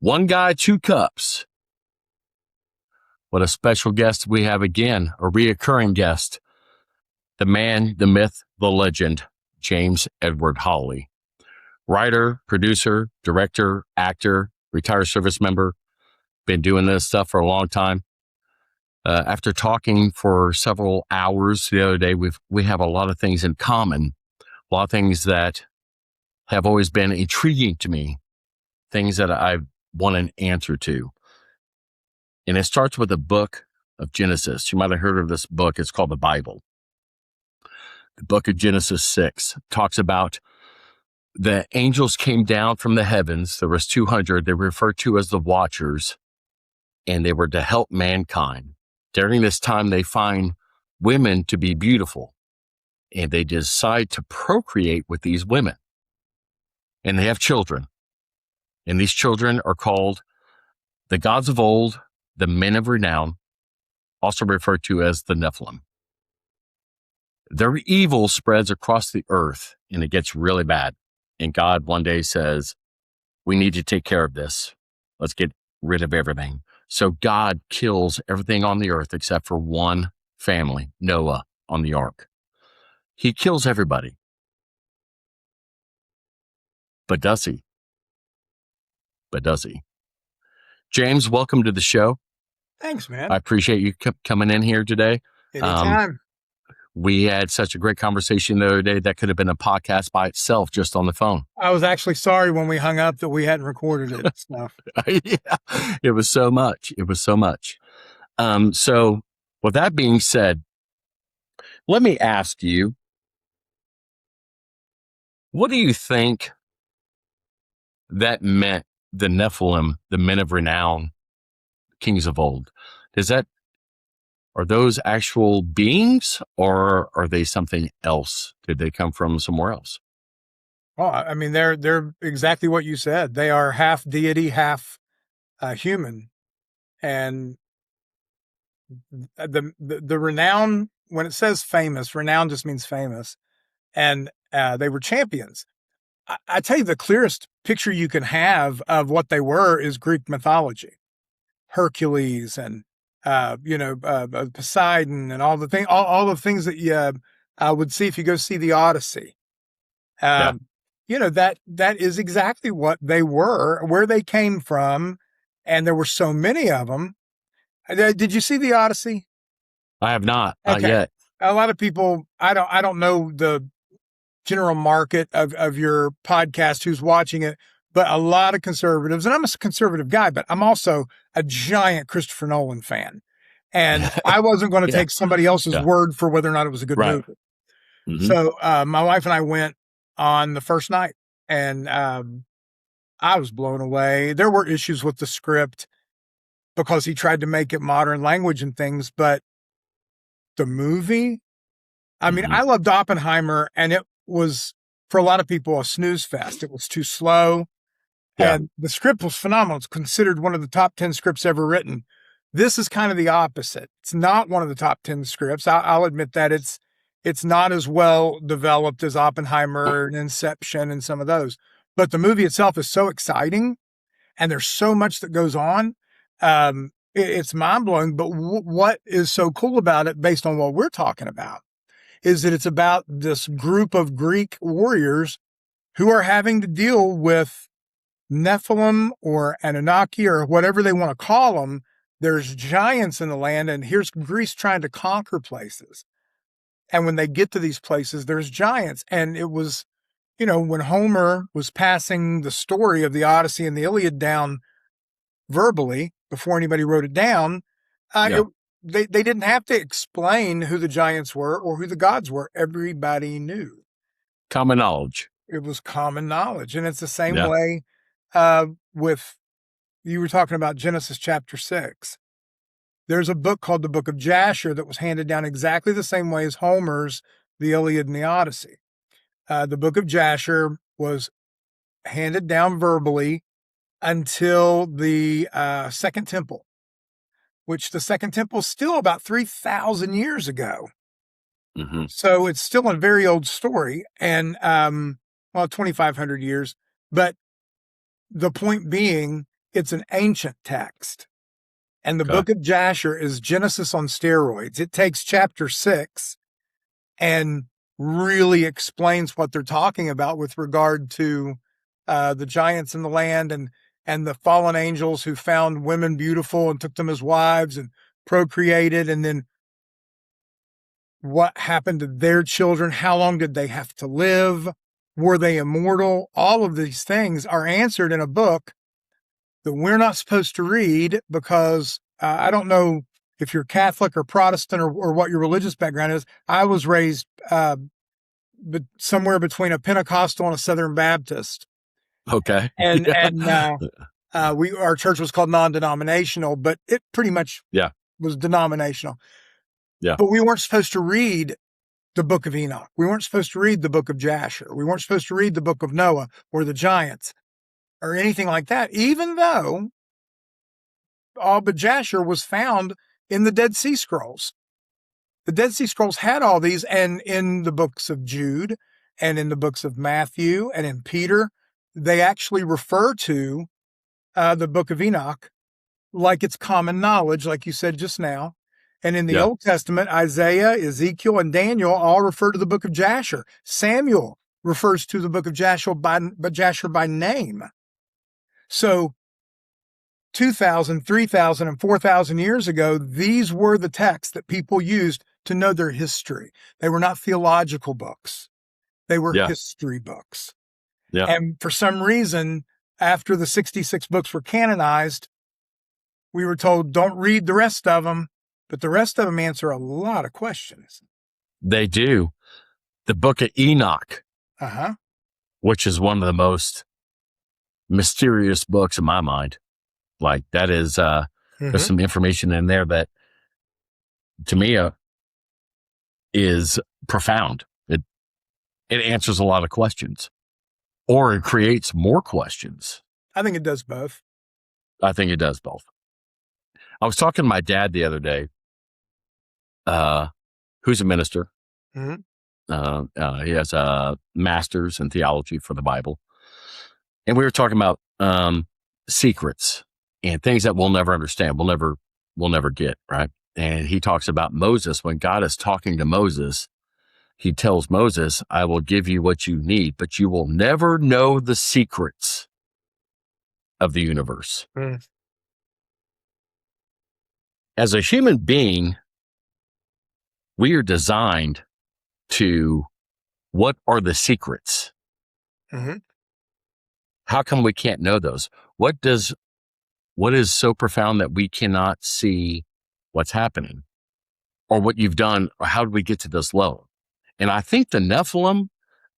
One guy, two cups. What a special guest we have again, a reoccurring guest. The man, the myth, the legend, James Edward Holley. Writer, producer, director, actor, retired service member. Been doing this stuff for a long time. After talking for several hours the other day, we have a lot of things in common, a lot of things that have always been intriguing to me, things that I want an answer to. And it starts with the book of Genesis. You might have heard of this book. It's called the Bible. The book of Genesis 6 talks about the angels came down from the heavens. There was 200. They were referred to as the Watchers, and they were to help mankind. During this time, they find women to be beautiful, and they decide to procreate with these women. And they have children. And these children are called the gods of old, the men of renown, also referred to as the Nephilim. Their evil spreads across the earth, and it gets really bad. And God one day says, we need to take care of this. Let's get rid of everything. So God kills everything on the earth except for one family, Noah, on the ark. He kills everybody. But does he? James, welcome to the show. Thanks, man. I appreciate you coming in here today. Anytime. We had such a great conversation the other day that could have been a podcast by itself just on the phone. I was actually sorry when we hung up that we hadn't recorded it. So. Yeah, it was so much. So with that being said, let me ask you, what do you think that meant, the Nephilim, the men of renown, kings of old? Are those actual beings, or are they something else? Did they come from somewhere else? Well, I mean, they're exactly what you said. They are half deity, half human, and the renown. When it says famous, renown just means famous, and they were champions. I tell you, the clearest picture you can have of what they were is Greek mythology, Hercules and Poseidon and all the things that you would see if you go see the Odyssey. That is exactly what they were, where they came from, and there were so many of them. Did you see the Odyssey? I have not yet. A lot of people, I don't know the general market of your podcast who's watching it, but a lot of conservatives, and I'm a conservative guy, but I'm also a giant Christopher Nolan fan. And I wasn't going to take somebody else's word for whether or not it was a good movie. Mm-hmm. So my wife and I went on the first night, and I was blown away. There were issues with the script because he tried to make it modern language and things, but the movie, I mean, I loved Oppenheimer, and it was, for a lot of people, a snooze fest. It was too slow. Yeah. And the script was phenomenal. It's considered one of the top 10 scripts ever written. This is kind of the opposite. It's not one of the top 10 scripts. I'll admit that it's not as well developed as Oppenheimer and Inception and some of those. But the movie itself is so exciting, and there's so much that goes on. It's mind-blowing. But what is so cool about it, based on what we're talking about, is that it's about this group of Greek warriors who are having to deal with Nephilim or Anunnaki or whatever they want to call them. There's giants in the land, and here's Greece trying to conquer places. And when they get to these places, there's giants. And it was, when Homer was passing the story of the Odyssey and the Iliad down verbally before anybody wrote it down, they didn't have to explain who the giants were or who the gods were. Everybody knew. Common knowledge. It was common knowledge. And it's the same way with, you were talking about Genesis chapter 6. There's a book called the Book of Jasher that was handed down exactly the same way as Homer's The Iliad and the Odyssey. The Book of Jasher was handed down verbally until the Second Temple, which the Second Temple is still about 3,000 years ago. Mm-hmm. So it's still a very old story, and 2,500 years. But the point being it's an ancient text. And the Okay. book of Jasher is Genesis on steroids. It takes chapter 6 and really explains what they're talking about with regard to the giants in the land and the fallen angels who found women beautiful and took them as wives and procreated. And then what happened to their children? How long did they have to live? Were they immortal? All of these things are answered in a book that we're not supposed to read because I don't know if you're Catholic or Protestant or what your religious background is. I was raised somewhere between a Pentecostal and a Southern Baptist. Okay. And Yeah. our church was called non-denominational, but it pretty much Yeah. was denominational. Yeah. But we weren't supposed to read the book of Enoch. We weren't supposed to read the book of Jasher. We weren't supposed to read the book of Noah or the giants or anything like that, even though all but Jasher was found in the Dead Sea Scrolls. The Dead Sea Scrolls had all these, and in the books of Jude and in the books of Matthew and in Peter, they actually refer to the book of Enoch like it's common knowledge, like you said just now. And in the Yeah. Old Testament, Isaiah, Ezekiel, and Daniel all refer to the book of Jasher. Samuel refers to the book of Jasher by name. So 2,000, 3,000, and 4,000 years ago, these were the texts that people used to know their history. They were not theological books. They were history books. Yeah. And for some reason, after the 66 books were canonized, we were told, don't read the rest of them, but the rest of them answer a lot of questions. They do. The book of Enoch, which is one of the most mysterious books in my mind. Like that is, there's some information in there that to me is profound. It answers a lot of questions, or it creates more questions. I think it does both. I think it does both. I was talking to my dad the other day, who's a minister. He has a master's in theology for the Bible. And we were talking about secrets and things that we'll never understand, we'll never get, right? And he talks about Moses. When God is talking to Moses, he tells Moses, I will give you what you need, but you will never know the secrets of the universe. As a human being, we are designed to, what are the secrets? How come we can't know those? What is so profound that we cannot see what's happening or what you've done, or how did we get to this level? And I think the Nephilim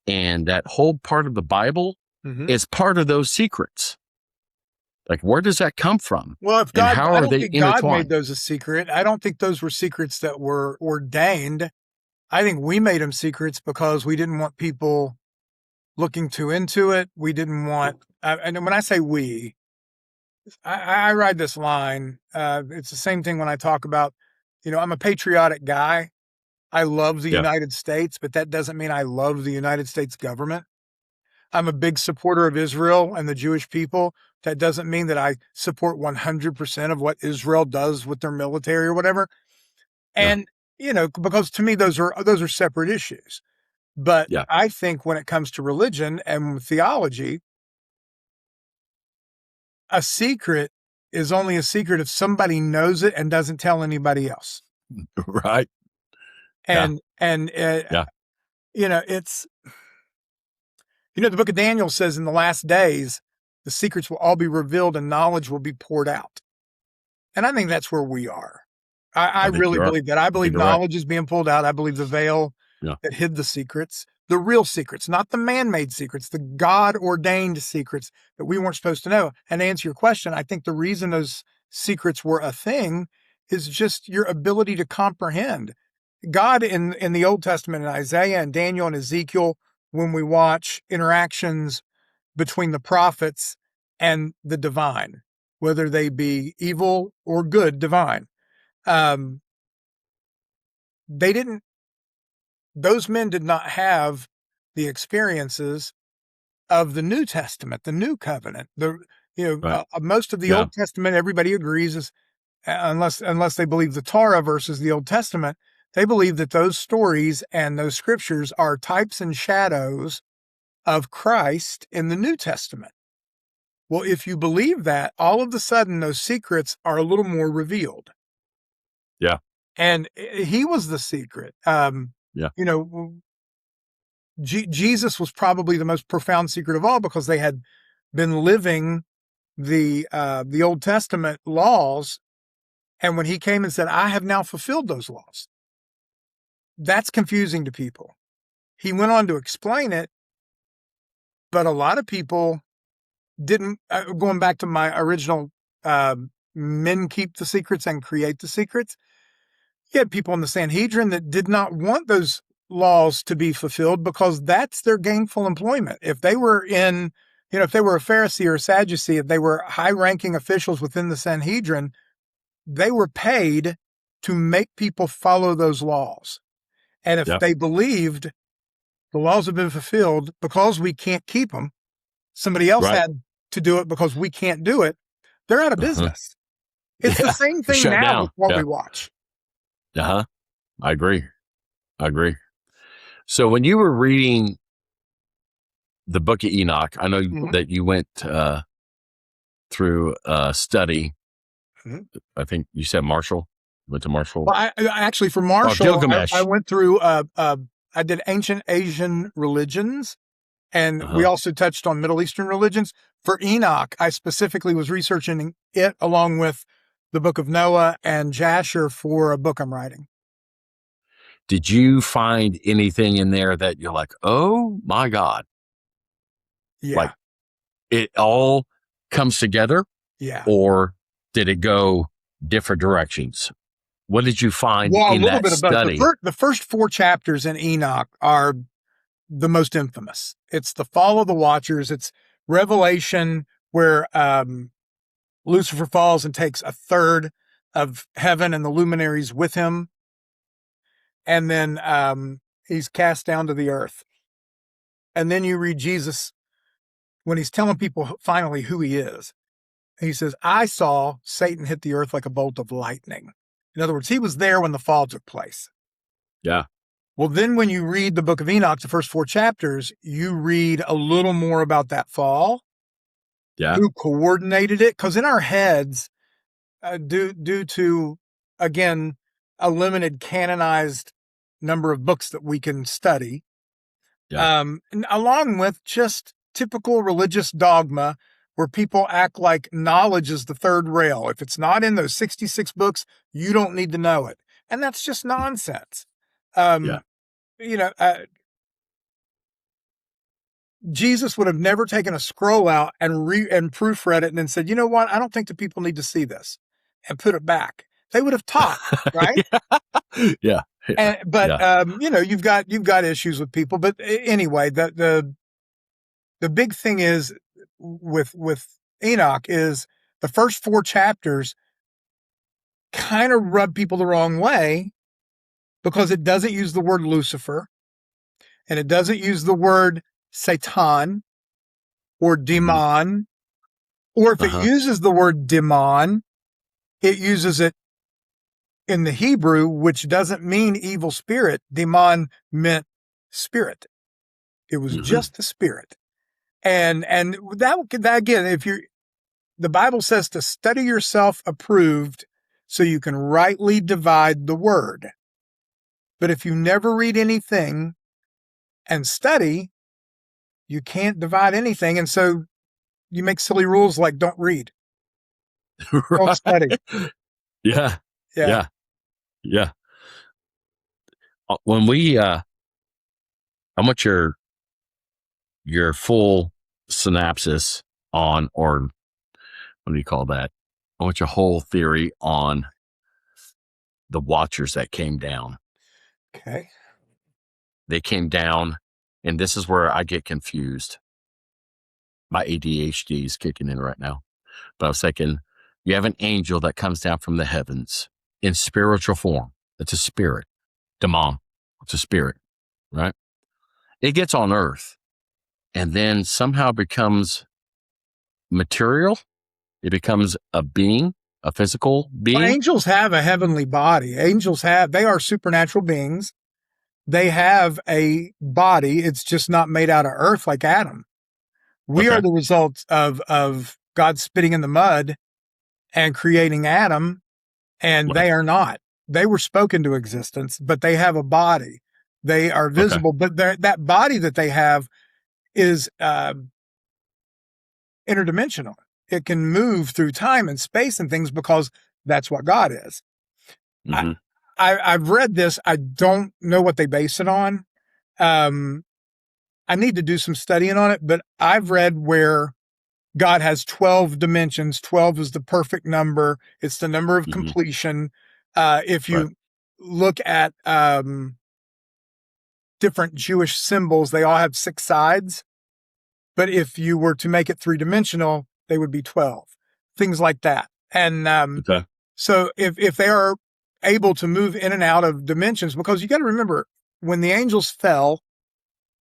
and that whole part of the Bible is part of those secrets. Like, where does that come from? Well, if God, how I are don't they think God intertwined? made those a secret. I don't think those were secrets that were ordained. I think we made them secrets because we didn't want people looking too into it. We didn't want, and when I say we, I ride this line. It's the same thing when I talk about, I'm a patriotic guy. I love the United States, but that doesn't mean I love the United States government. I'm a big supporter of Israel and the Jewish people. That doesn't mean that I support 100% of what Israel does with their military or whatever. And, because to me, those are separate issues. But I think when it comes to religion and theology, a secret is only a secret if somebody knows it and doesn't tell anybody else. Right. And, it's, the book of Daniel says in the last days, the secrets will all be revealed and knowledge will be poured out. And I think that's where we are. I really believe that. I believe knowledge is being pulled out. I believe the veil that hid the secrets, the real secrets, not the man-made secrets, the God-ordained secrets that we weren't supposed to know. And to answer your question, I think the reason those secrets were a thing is just your ability to comprehend. God in the Old Testament, in Isaiah and Daniel and Ezekiel, when we watch interactions between the prophets and the divine, whether they be evil or good divine, those men did not have the experiences of the New Testament, the New Covenant, Right. Most of the Yeah. Old Testament, everybody agrees, is unless they believe the Torah versus the Old Testament, they believe that those stories and those scriptures are types and shadows of Christ in the New Testament. Well, if you believe that, all of a sudden those secrets are a little more revealed. Yeah. And he was the secret. Yeah. Jesus was probably the most profound secret of all, because they had been living the Old Testament laws. And when he came and said, I have now fulfilled those laws, that's confusing to people. He went on to explain it, but a lot of people didn't. Going back to my original, men keep the secrets and create the secrets. You had people in the Sanhedrin that did not want those laws to be fulfilled, because that's their gainful employment. If they were if they were a Pharisee or a Sadducee, if they were high-ranking officials within the Sanhedrin, they were paid to make people follow those laws. And if Yep. they believed the laws have been fulfilled because we can't keep them, somebody else Right. had to do it because we can't do it, they're out of business. It's the Yeah. same thing Shut now down. with what Yeah. we watch. I agree. So when you were reading the book of Enoch, I know Mhm. that you went through a study. Mhm. I think you said Marshall. Went to Marshall. Well, I actually, for Marshall, Gilgamesh. I went through, I did ancient Asian religions, and we also touched on Middle Eastern religions. For Enoch, I specifically was researching it along with the book of Noah and Jasher for a book I'm writing. Did you find anything in there that you're like, oh my God, Yeah. like it all comes together? Yeah. Or did it go different directions? What did you find Well, a in little that bit of both. study? The first 4 chapters in Enoch are the most infamous. It's the fall of the Watchers. It's Revelation, where Lucifer falls and takes a third of heaven and the luminaries with him. And then he's cast down to the earth. And then you read Jesus when he's telling people finally who he is. He says, I saw Satan hit the earth like a bolt of lightning. In other words, he was there when the fall took place. Yeah. Well, then when you read the book of Enoch, the first 4 chapters, you read a little more about that fall. Yeah. Who coordinated it? Because in our heads, due to, again, a limited canonized number of books that we can study, and along with just typical religious dogma where people act like knowledge is the third rail. If it's not in those 66 books, you don't need to know it. And that's just nonsense. Jesus would have never taken a scroll out and proofread it and then said, you know what? I don't think the people need to see this, and put it back. They would have taught, right? Yeah. But you've got issues with people. But anyway, the big thing is with Enoch is the first 4 chapters kind of rub people the wrong way, because it doesn't use the word Lucifer, and it doesn't use the word Satan or demon, or if it uses the word demon, it uses it in the Hebrew, which doesn't mean evil spirit. Demon meant spirit. It was just the spirit. And that again, the Bible says to study yourself approved so you can rightly divide the word. But if you never read anything and study, you can't divide anything. And so you make silly rules like don't read. Don't study. Yeah. When I want your full synopsis on, or what do you call that? I want your whole theory on the Watchers that came down. Okay. They came down, and this is where I get confused. My ADHD is kicking in right now. But I was thinking, you have an angel that comes down from the heavens in spiritual form. It's a spirit. Demon. It's a spirit, right? It gets on earth and then somehow becomes material. It becomes a being, a physical being. Well, angels have a heavenly body. They are supernatural beings. They have a body. It's just not made out of earth like Adam. We Okay. are the results of God spitting in the mud and creating Adam, and Right. they are not. They were spoken to existence, but they have a body. They are visible, but that body that they have is interdimensional. It can move through time and space and things because that's what God is. Mm-hmm. I've read this. I don't know what they base it on. I need to do some studying on it, but I've read where God has 12 dimensions. 12 is the perfect number. It's the number of Mm-hmm. completion. If you Right. look at different Jewish symbols, they all have 6 sides. But if you were to make it 3-dimensional, they would be 12. Things like that. And Okay. so if they are able to move in and out of dimensions, because you got to remember, when the angels fell,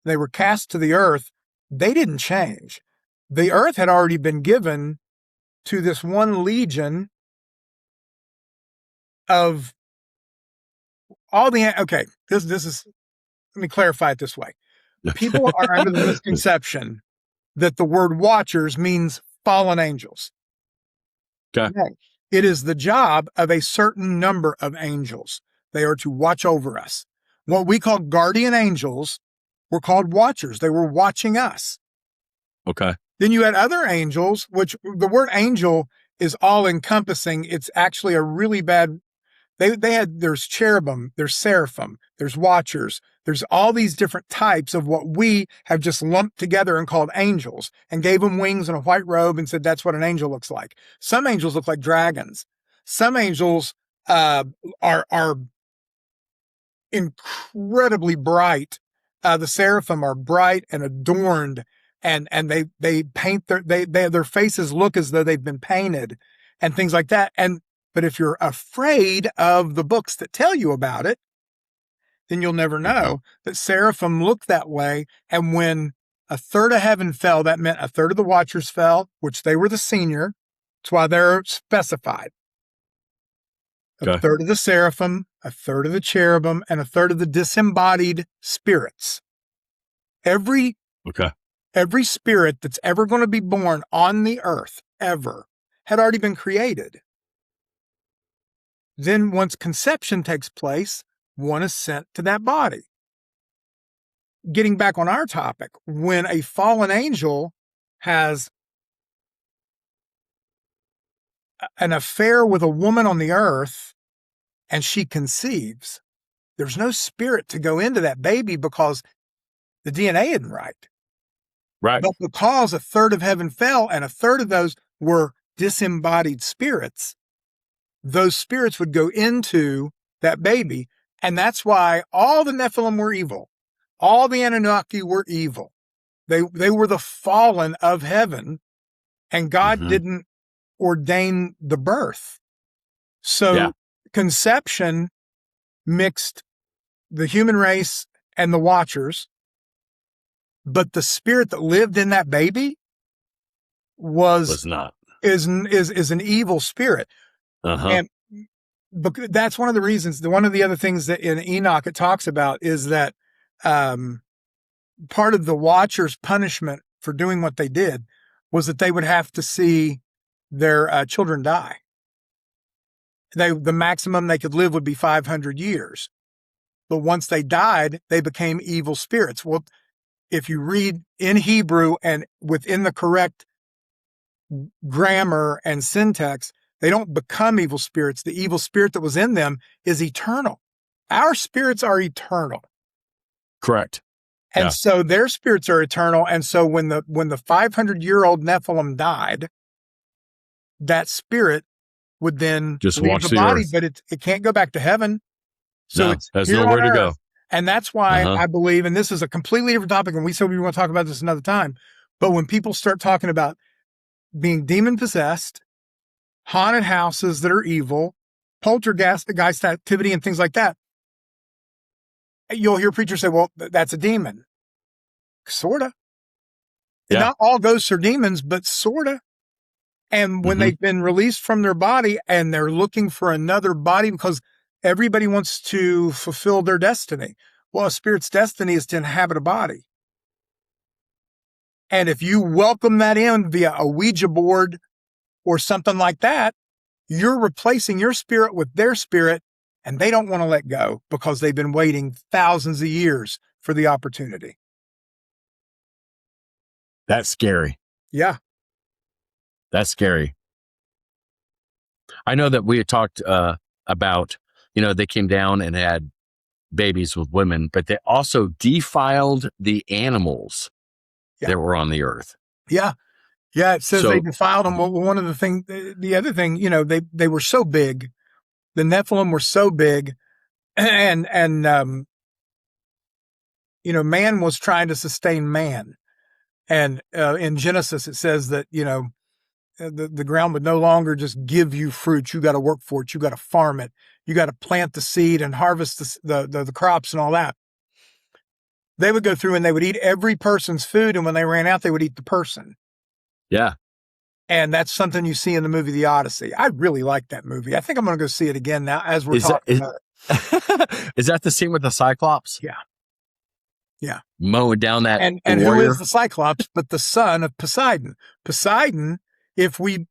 they were cast to the earth, they didn't change. The earth had already been given to this one legion of all the, okay, this is, let me clarify it this way. People are under the misconception that the word watchers means fallen angels. Okay. No. It is the job of a certain number of angels. They are to watch over us. What we call guardian angels were called watchers. They were watching us. Okay. Then you had other angels, which the word angel is all encompassing. It's actually a really bad. There's cherubim, there's seraphim, there's watchers, there's all these different types of what we have just lumped together and called angels and gave them wings and a white robe and said that's what an angel looks like. Some angels look like dragons. Some angels are incredibly bright. The seraphim are bright and adorned, and they paint their faces look as though they've been painted, and things like that. But if you're afraid of the books that tell you about it, then you'll never know that seraphim look that way. And when a third of heaven fell, that meant a third of the watchers fell, which they were the senior. That's why they're specified. A Okay. third of the seraphim, a third of the cherubim, and a third of the disembodied spirits. Every spirit that's ever going to be born on the earth, ever, had already been created. Then once conception takes place, one is sent to that body. Getting back on our topic, when a fallen angel has an affair with a woman on the earth and she conceives, there's no spirit to go into that baby because the DNA isn't right. Right. But because a third of heaven fell and a third of those were disembodied spirits, those spirits would go into that baby. And that's why all the Nephilim were evil. All the Anunnaki were evil. They were the fallen of heaven, and God didn't ordain the birth. So conception mixed the human race and the watchers, but the spirit that lived in that baby Was not. is an evil spirit. And that's one of the reasons. One of the other things that in Enoch it talks about is that part of the watchers' punishment for doing what they did was that they would have to see their children die. The maximum they could live would be 500 years. But once they died, they became evil spirits. Well, if you read in Hebrew and within the correct grammar and syntax, they don't become evil spirits. The evil spirit that was in them is eternal. Our spirits are eternal. Correct. And so their spirits are eternal. And so when the 500-year-old Nephilim died, that spirit would then just leave watch the the body, earth. but it can't go back to heaven. So it's has here nowhere on to go. earth. And that's why I believe, and this is a completely different topic, and we said we want to talk about this another time. But when people start talking about being demon possessed, haunted houses that are evil, poltergeist activity, and things like that, you'll hear preachers say, well, that's a demon. Sort of. Yeah. Not all ghosts are demons, but sort of. And when they've been released from their body and they're looking for another body because everybody wants to fulfill their destiny. Well, a spirit's destiny is to inhabit a body. And if you welcome that in via a Ouija board or something like that, you're replacing your spirit with their spirit, and they don't want to let go because they've been waiting thousands of years for the opportunity. That's scary. Yeah. That's scary. I know that we had talked about, they came down and had babies with women, but they also defiled the animals that were on the earth. Yeah. Yeah. It says they defiled them. Well, one of the things, the other thing, they were so big. The Nephilim were so big and man was trying to sustain man. And in Genesis, it says that, the ground would no longer just give you fruit. You got to work for it. You got to farm it. You got to plant the seed and harvest the crops and all that. They would go through and they would eat every person's food. And when they ran out, they would eat the person. Yeah. And that's something you see in the movie, The Odyssey. I really like that movie. I think I'm going to go see it again now as we're talking about it. Is that the scene with the Cyclops? Yeah. Yeah. Mowing down that and who is the Cyclops but the son of Poseidon? Poseidon, if we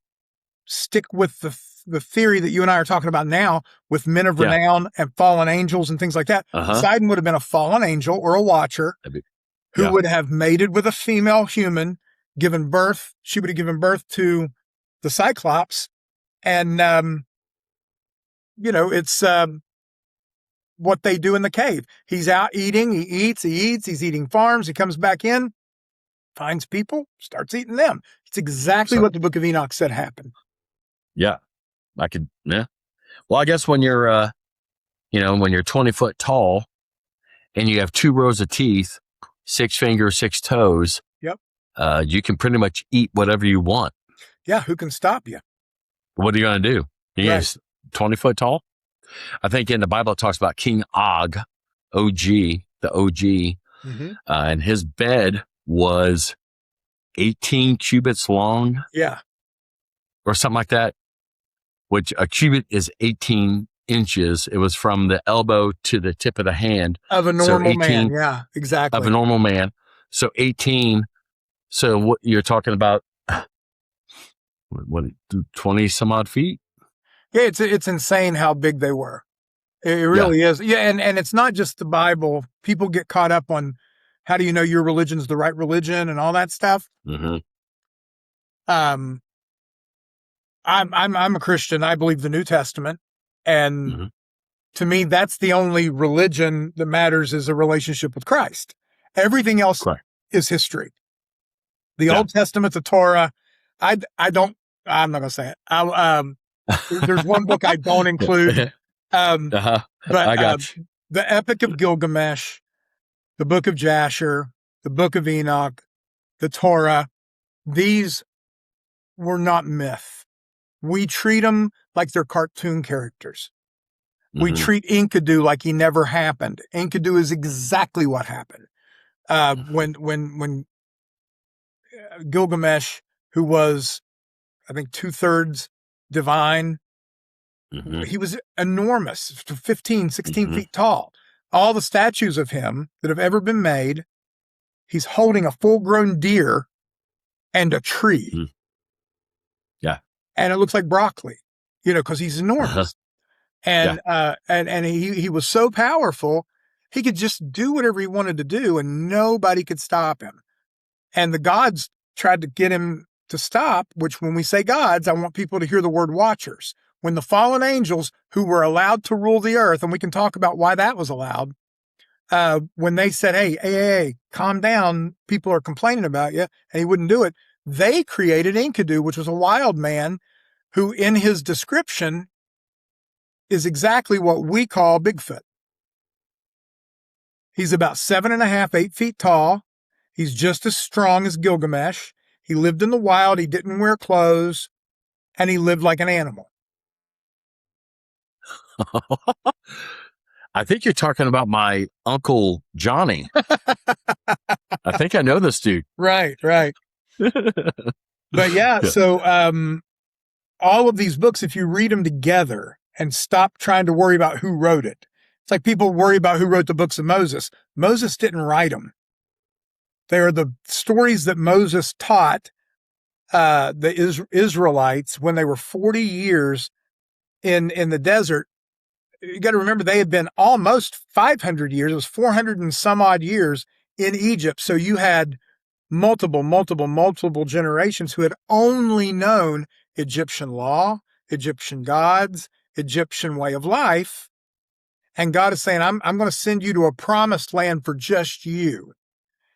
stick with the theory that you and I are talking about now with men of renown and fallen angels and things like that, Poseidon would have been a fallen angel or a watcher who would have mated with a female human, given birth. She would have given birth to the Cyclops. And, it's what they do in the cave. He's out eating, he eats, he's eating farms, he comes back in, finds people, starts eating them. It's exactly what the book of Enoch said happened. Yeah. Well, I guess when you're, when you're 20 foot tall and you have 2 rows of teeth, 6 fingers, 6 toes, you can pretty much eat whatever you want. Yeah. Who can stop you? What are you going to do? You're 20 foot tall? I think in the Bible, it talks about King Og, the OG, and his bed was 18 cubits long. Yeah. Or something like that, which a cubit is 18 inches. It was from the elbow to the tip of the hand. Of a normal man. Yeah, exactly. Of a normal man. So 18. So what you're talking about, what 20 some odd feet? Yeah, it's insane how big they were. It really is. Yeah, and it's not just the Bible. People get caught up on how do you know your religion's the right religion and all that stuff. I'm a Christian. I believe the New Testament, and to me, that's the only religion that matters is a relationship with Christ. Everything else is history. The Old Testament, the Torah. I'm not going to say it. There's one book I don't include. But I got you. The Epic of Gilgamesh, the Book of Jasher, the Book of Enoch, the Torah, these were not myth. We treat them like they're cartoon characters. We treat Enkidu like he never happened. Enkidu is exactly what happened. When Gilgamesh, who was, I think, 2/3 divine, he was enormous, 15, 16 feet tall. All the statues of him that have ever been made, he's holding a full-grown deer and a tree. Yeah. And it looks like broccoli, because he's enormous. And he was so powerful, he could just do whatever he wanted to do and nobody could stop him. And the gods tried to get him to stop, which when we say gods, I want people to hear the word watchers. When the fallen angels who were allowed to rule the earth, and we can talk about why that was allowed, when they said, hey, calm down, people are complaining about you, and he wouldn't do it, they created Enkidu, which was a wild man who in his description is exactly what we call Bigfoot. He's about 7.5, 8 feet tall. He's just as strong as Gilgamesh. He lived in the wild. He didn't wear clothes, and he lived like an animal. I think you're talking about my Uncle Johnny. I think I know this dude. Right. But yeah, Yeah. so all of these books, if you read them together and stop trying to worry about who wrote it, it's like people worry about who wrote the books of Moses. Moses didn't write them. They are the stories that Moses taught the Israelites when they were 40 years in the desert. You got to remember they had been almost 500 years. It was 400 and some odd years in Egypt. So you had multiple generations who had only known Egyptian law, Egyptian gods, Egyptian way of life. And God is saying, I'm going to send you to a promised land for just you.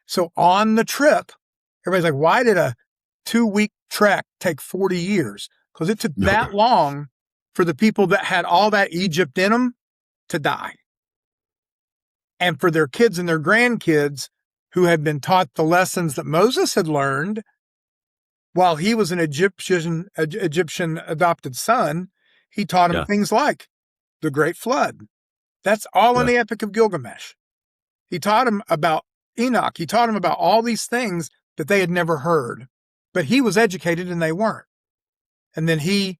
So on the trip, everybody's like, why did a 2-week trek take 40 years? Because it took that long for the people that had all that Egypt in them to die. And for their kids and their grandkids who had been taught the lessons that Moses had learned while he was an Egyptian adopted son, he taught them things like the Great Flood. That's all in the Epic of Gilgamesh. He taught them about Enoch. He taught them about all these things that they had never heard. But he was educated and they weren't. And then he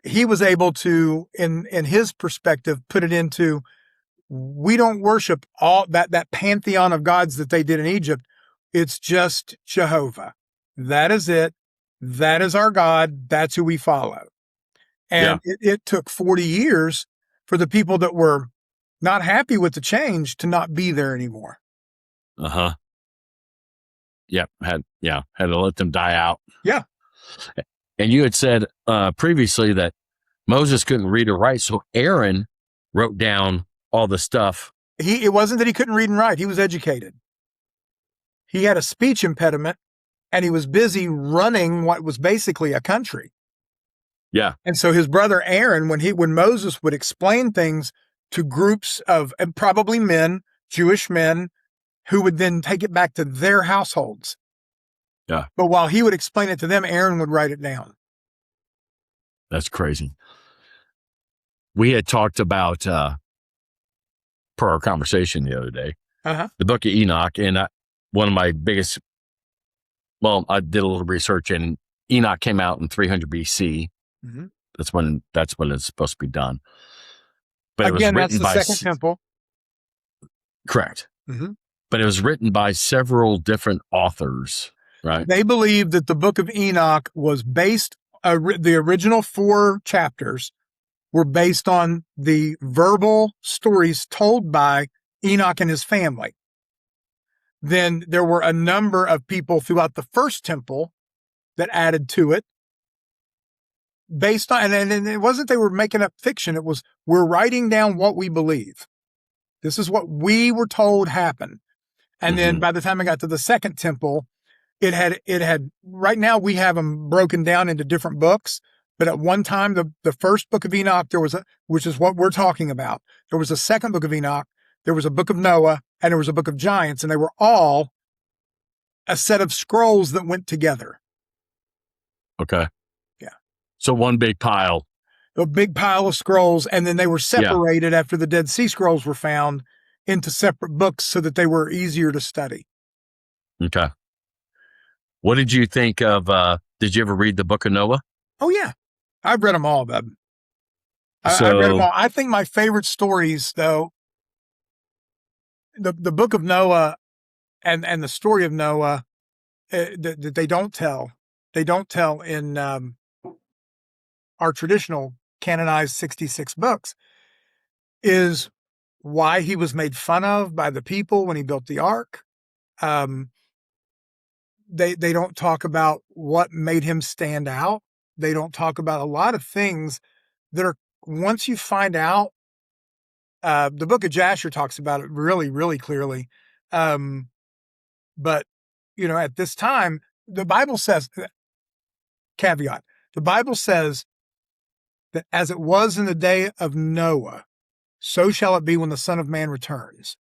was able to, in his perspective, put it into, we don't worship all that pantheon of gods that they did in Egypt. It's just Jehovah. That is it. That is our God. That's who we follow. And it took 40 years for the people that were not happy with the change to not be there anymore. Uh-huh. Yep. Had to let them die out. Yeah. And you had said previously that Moses couldn't read or write, so Aaron wrote down all the stuff. It wasn't that he couldn't read and write. He was educated. He had a speech impediment, and he was busy running what was basically a country. Yeah. And so his brother Aaron, when Moses would explain things to groups of probably men, Jewish men, who would then take it back to their households. Yeah. But while he would explain it to them, Aaron would write it down. That's crazy. We had talked about, per our conversation the other day, the book of Enoch. And one of my biggest, I did a little research, and Enoch came out in 300 BC. Mm-hmm. That's when it's supposed to be done. But again, that's the second temple. Correct. Mm-hmm. But it was written by several different authors, right? They believe that the book of Enoch was based, the original 4 chapters were based on the verbal stories told by Enoch and his family. Then there were a number of people throughout the first temple that added to it based on, and it wasn't they were making up fiction. It was, we're writing down what we believe. This is what we were told happened. And then by the time I got to the second temple, it had, right now we have them broken down into different books. But at one time, the first book of Enoch, which is what we're talking about. There was a second book of Enoch, there was a book of Noah, and there was a book of giants, and they were all a set of scrolls that went together. Okay. Yeah. So one big pile. A big pile of scrolls, and then they were separated after the Dead Sea Scrolls were found into separate books so that they were easier to study. Okay. What did you think of, did you ever read the book of Noah? Oh, yeah. I've read them all, bub. I've read them all. I think my favorite stories, though, the book of Noah and the story of Noah that they don't tell in our traditional canonized 66 books, is why he was made fun of by the people when he built the ark. They don't talk about what made him stand out. They don't talk about a lot of things that are, once you find out, the book of Jasher talks about it really, really clearly. But, at this time, the Bible says, caveat, the Bible says that as it was in the day of Noah, so shall it be when the Son of Man returns.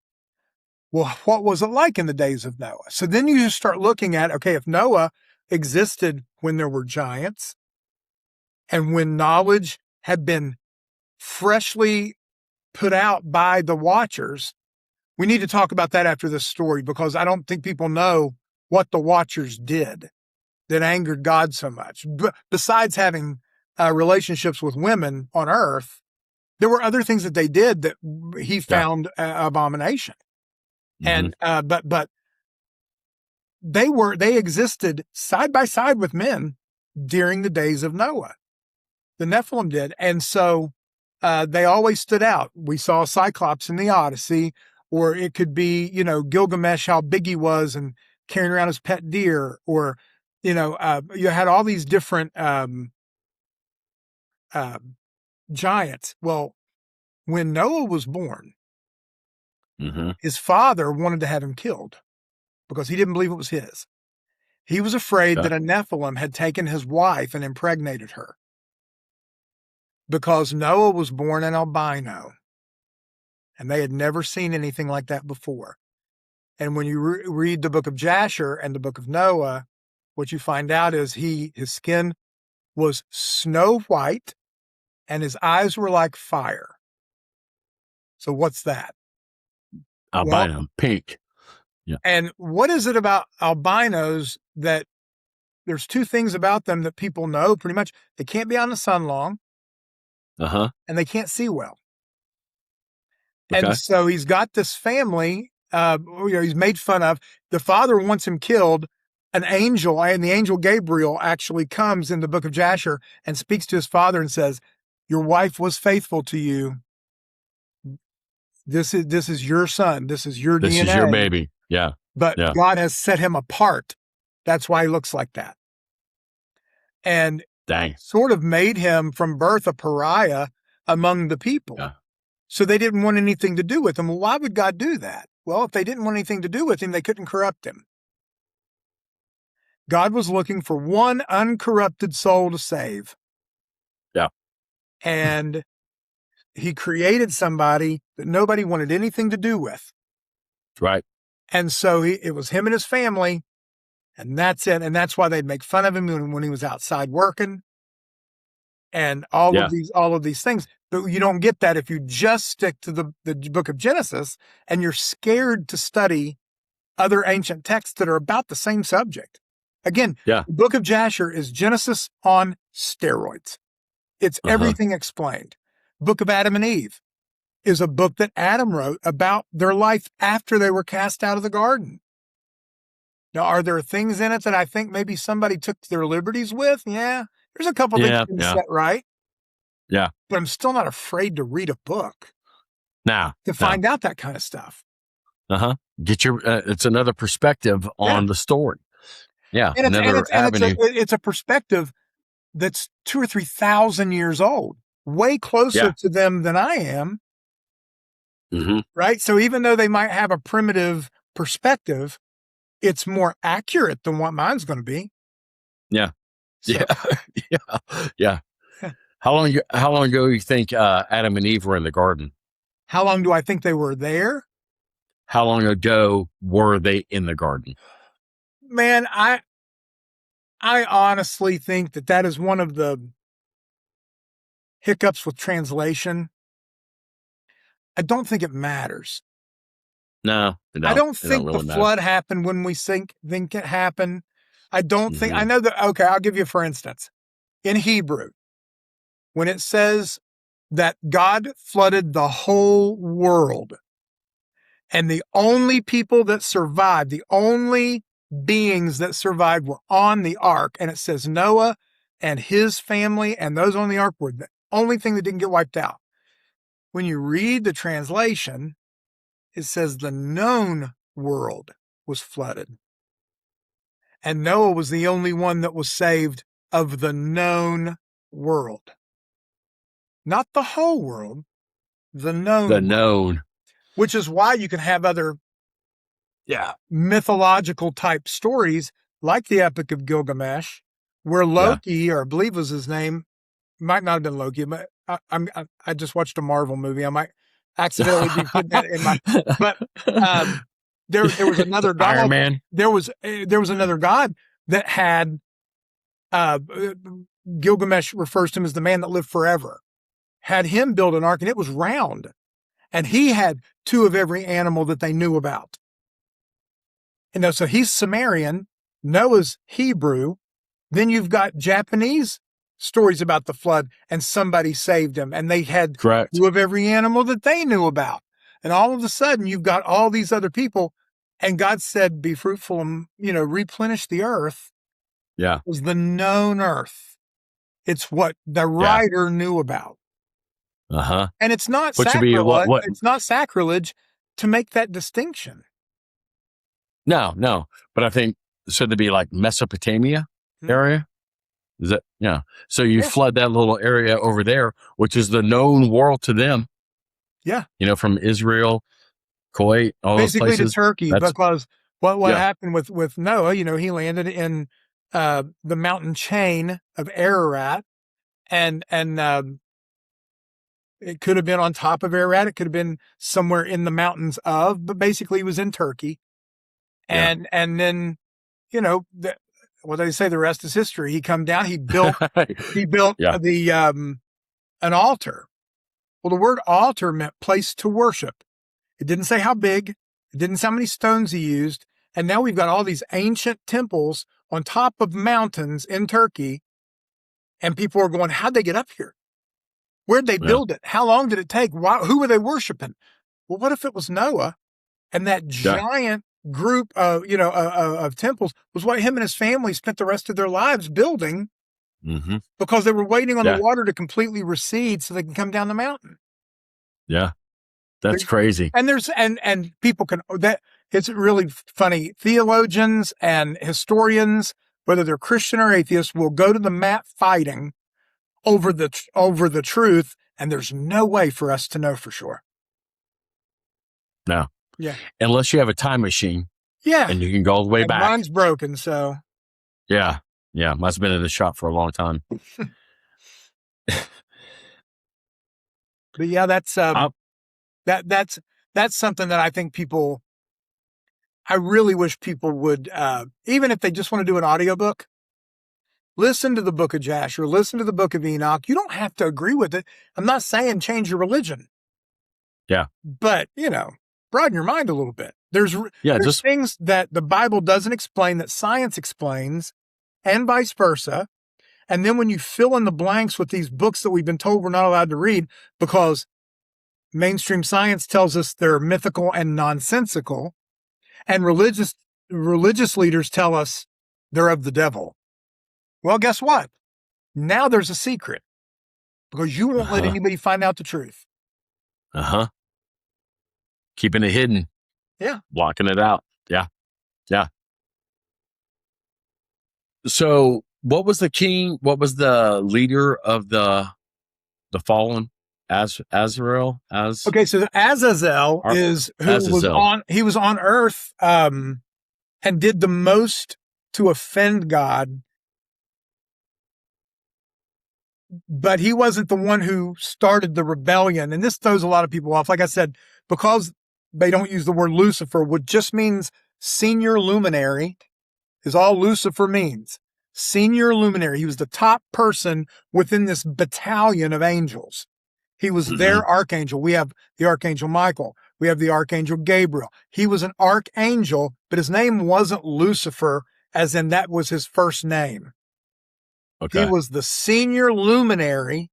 Well, what was it like in the days of Noah? So then you just start looking at, okay, if Noah existed when there were giants, and when knowledge had been freshly put out by the Watchers, we need to talk about that after this story, because I don't think people know what the Watchers did. that angered God so much. Besides having relationships with women on earth, there were other things that they did that he found abomination. Mm-hmm. And but they existed side by side with men during the days of Noah. The Nephilim did. And so they always stood out. We saw Cyclops in the Odyssey, or it could be, Gilgamesh, how big he was and carrying around his pet deer, or, you had all these different giants. Well, when Noah was born, Mm-hmm. his father wanted to have him killed because he didn't believe it was his. He was afraid that a Nephilim had taken his wife and impregnated her, because Noah was born an albino, and they had never seen anything like that before. And when you read the book of Jasher and the book of Noah, what you find out is his skin was snow white and his eyes were like fire. So what's that? Albino, pink. Yeah. And what is it about albinos that there's two things about them that people know pretty much? They can't be on the sun long. Uh-huh. And they can't see well. Okay. And so he's got this family, he's made fun of. The father wants him killed. An angel, and the angel Gabriel actually comes in the book of Jasher and speaks to his father and says, your wife was faithful to you. This is your son. This is your DNA. This is your baby. Yeah. But God has set him apart. That's why he looks like that. And sort of made him from birth a pariah among the people. Yeah. So they didn't want anything to do with him. Well, why would God do that? Well, if they didn't want anything to do with him, they couldn't corrupt him. God was looking for one uncorrupted soul to save. Yeah. And he created somebody that nobody wanted anything to do with. Right. And so it was him and his family, and that's it. And that's why they'd make fun of him when he was outside working and all of these things. But you don't get that if you just stick to the book of Genesis and you're scared to study other ancient texts that are about the same subject. Again, the book of Jasher is Genesis on steroids. It's everything explained. Book of Adam and Eve is a book that Adam wrote about their life after they were cast out of the garden. Now, are there things in it that I think maybe somebody took their liberties with? Yeah. There's a couple things you can set right. Yeah. But I'm still not afraid to read a book. To find out that kind of stuff. Get your, it's another perspective on the story. Yeah. And another avenue. It's a perspective that's 2,000 or 3,000 years old, way closer to them than I am. Mm-hmm. Right. So even though they might have a primitive perspective, it's more accurate than what mine's going to be. Yeah. So. Yeah. How long ago do you think Adam and Eve were in the garden? How long do I think they were there? How long ago were they in the garden? Man, I honestly think that is one of the hiccups with translation. I don't think it matters. No, I don't think the flood happened when we think it happened. I don't think, I know that, okay, I'll give you for instance. In Hebrew, when it says that God flooded the whole world, and the only people that survived, the only beings that survived were on the ark, and it says Noah and his family and those on the ark were the only thing that didn't get wiped out. When you read the translation, it says the known world was flooded. And Noah was the only one that was saved of the known world. Not the whole world, the known. The known. Which is why you can have other mythological type stories like the Epic of Gilgamesh, where Loki, or I believe was his name, might not have been Loki, but I just watched a Marvel movie. I might accidentally be putting that in my. But there was another god. Iron Man. There was another god that had. Gilgamesh refers to him as the man that lived forever. Had him build an ark, and it was round, and he had two of every animal that they knew about. So he's Sumerian. Noah's Hebrew. Then you've got Japanese stories about the flood and somebody saved them and they had Correct. two of every animal that they knew about. And all of a sudden you've got all these other people and God said, be fruitful and, replenish the earth. Yeah. It was the known earth. It's what the writer knew about. Uh-huh. And it's not Which would be sacrilege. what? It's not sacrilege to make that distinction. No. But I think, so to be like Mesopotamia area? Is that, yeah. So you flood that little area over there, which is the known world to them. Yeah. From Israel, Kuwait, all basically those places. to Turkey, because what happened with Noah, he landed in the mountain chain of Ararat, and it could have been on top of Ararat, it could have been somewhere in the mountains but basically he was in Turkey, and then what they say, the rest is history. He come down, he built the an altar. Well, the word altar meant place to worship. It didn't say how big. It didn't say how many stones he used. And now we've got all these ancient temples on top of mountains in Turkey. And people are going, how'd they get up here? Where'd they build it? How long did it take? Who were they worshiping? Well, what if it was Noah? And that giant group of temples was what him and his family spent the rest of their lives building, because they were waiting on the water to completely recede so they can come down the mountain. Yeah. That's crazy. And and people it's really funny. Theologians and historians, whether they're Christian or atheists, will go to the mat fighting over the truth. And there's no way for us to know for sure. No. Yeah. Unless you have a time machine. Yeah. And you can go all the way back. Mine's broken. So. Yeah. Yeah. Must have been in the shop for a long time. But yeah, that's something that I think I really wish people would, even if they just want to do an audiobook, listen to the book of Jasher, listen to the book of Enoch. You don't have to agree with it. I'm not saying change your religion. Yeah. But, broaden your mind a little bit. There's things that the Bible doesn't explain that science explains, and vice versa. And then when you fill in the blanks with these books that we've been told we're not allowed to read because mainstream science tells us they're mythical and nonsensical, and religious leaders tell us they're of the devil. Well, guess what? Now there's a secret, because you won't let anybody find out the truth. Keeping it hidden. Yeah. Blocking it out. Yeah. Yeah. So what was the leader of the fallen? Azrael? Okay, so Azazel was on earth and did the most to offend God, but he wasn't the one who started the rebellion. And this throws a lot of people off. Like I said, because they don't use the word Lucifer, which just means senior luminary, is all Lucifer means. Senior luminary. He was the top person within this battalion of angels. He was their archangel. We have the archangel Michael. We have the archangel Gabriel. He was an archangel, but his name wasn't Lucifer, as in that was his first name. Okay. He was the senior luminary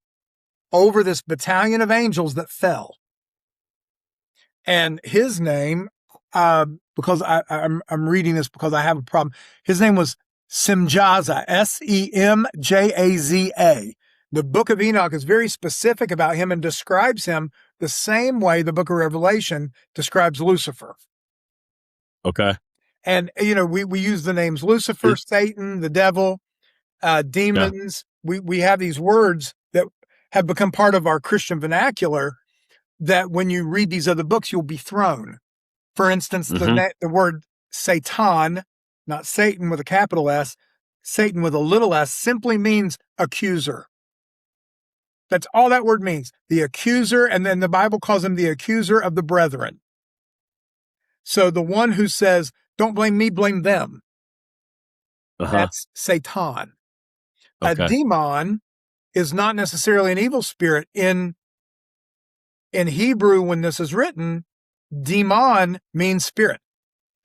over this battalion of angels that fell. And his name, because I'm reading this because I have a problem. His name was Semjaza, Semjaza. The book of Enoch is very specific about him and describes him the same way the book of Revelation describes Lucifer. Okay. And, we use the names Lucifer, Satan, the devil, demons. Yeah. We have these words that have become part of our Christian vernacular that when you read these other books, you'll be thrown. For instance, the word Satan, not Satan with a capital S, Satan with a little s, simply means accuser. That's all that word means. The accuser, and then the Bible calls him the accuser of the brethren. So the one who says, don't blame me, blame them. That's Satan. Okay. A demon is not necessarily an evil spirit. In Hebrew, when this is written, demon means spirit.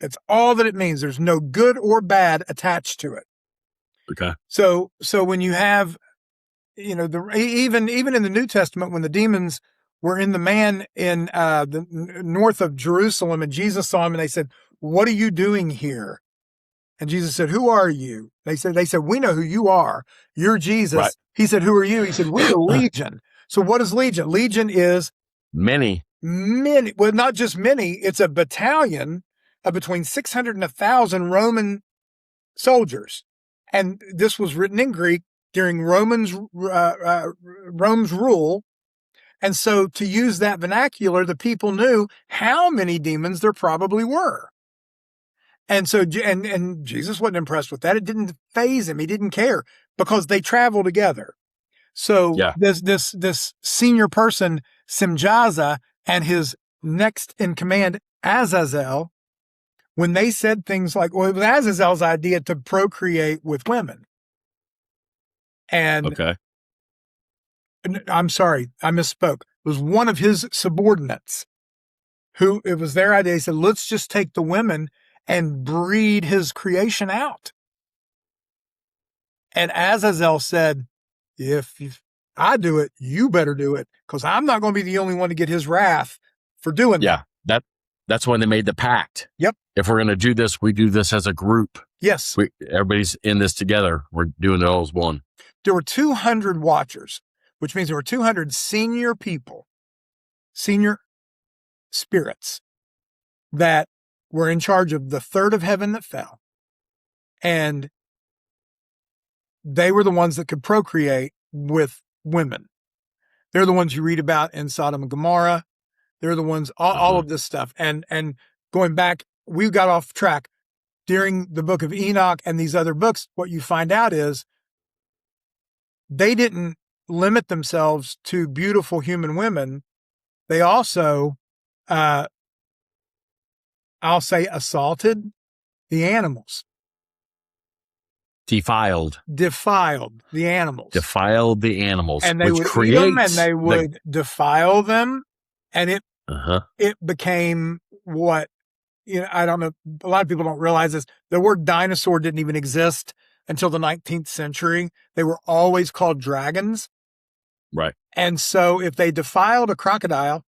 That's all that it means. There's no good or bad attached to it. Okay. So when you have, even in the New Testament, when the demons were in the man in the north of Jerusalem, and Jesus saw him, and they said, "What are you doing here?" And Jesus said, "Who are you?" They said, "We know who you are. You're Jesus." Right. He said, "Who are you?" He said, "We're the Legion." So what is Legion? Legion is many. Well, not just many. It's a battalion of between 600 and 1,000 Roman soldiers. And this was written in Greek during Rome's rule. And so to use that vernacular, the people knew how many demons there probably were. And so, and Jesus wasn't impressed with that. It didn't faze him. He didn't care because they travel together. So this senior person, Simjaza, and his next in command, Azazel, when they said things like, well, it was Azazel's idea to procreate with women. And okay. I'm sorry, I misspoke. It was one of his subordinates who, it was their idea. He said, let's just take the women and breed his creation out. And Azazel said, if I do it, you better do it, because I'm not going to be the only one to get his wrath for doing that. Yeah, that's when they made the pact. Yep. If we're going to do this, we do this as a group. Yes. Everybody's in this together. We're doing it all as one. There were 200 watchers, which means there were 200 senior people, senior spirits that were in charge of the third of heaven that fell. And they were the ones that could procreate with women. They're the ones you read about in Sodom and Gomorrah. They're the ones, all of this stuff. And going back, we got off track. During the book of Enoch and these other books, what you find out is they didn't limit themselves to beautiful human women. They also, I'll say, assaulted the animals. Defiled the animals. Defiled the animals. And they would eat them, and they would defile them. And it became what, I don't know. A lot of people don't realize this. The word dinosaur didn't even exist until the 19th century. They were always called dragons. Right. And so if they defiled a crocodile,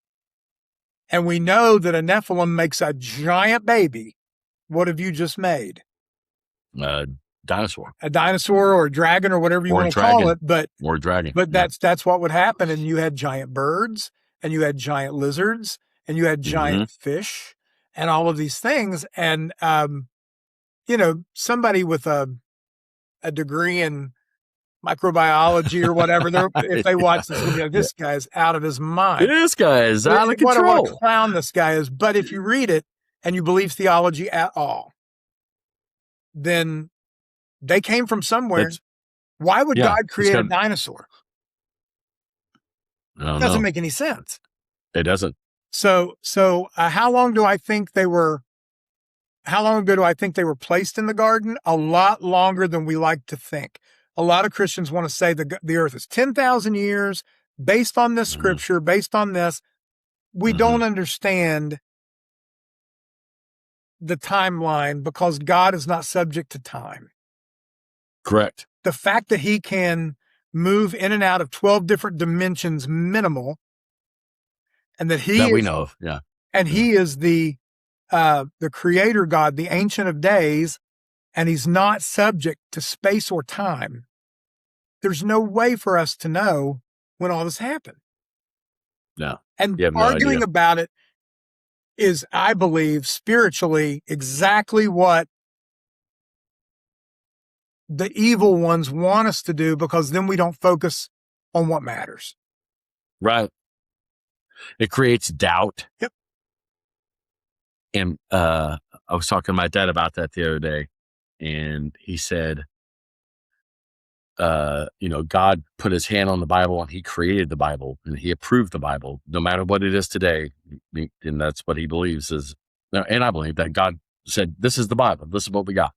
and we know that a Nephilim makes a giant baby, what have you just made? Dinosaur. A dinosaur or a dragon or whatever you want to call it. Or a dragon. But that's what would happen. And you had giant birds, and you had giant lizards, and you had giant fish, and all of these things. And, somebody with a degree in microbiology or whatever, if they watch this, they'll be like, this guy's out of his mind. This guy is out of control. What a clown this guy is. But if you read it and you believe theology at all, then they came from somewhere. Why would God create a dinosaur? It doesn't make any sense. It doesn't. So how long ago do I think they were placed in the garden? A lot longer than we like to think. A lot of Christians want to say the earth is 10,000 years based on this scripture, based on this. We don't understand the timeline because God is not subject to time. Correct. The fact that he can move in and out of 12 different dimensions minimal, and that we know of. Yeah. And he is the creator God, the Ancient of Days, and he's not subject to space or time. There's no way for us to know when all this happened. No. And arguing about it is, I believe, spiritually exactly what the evil ones want us to do, because then we don't focus on what matters. Right. It creates doubt. Yep. And I was talking to my dad about that the other day, and he said, God put his hand on the Bible, and he created the Bible, and he approved the Bible, no matter what it is today. And that's what he believes is, and I believe that God said, this is the Bible. This is what we got.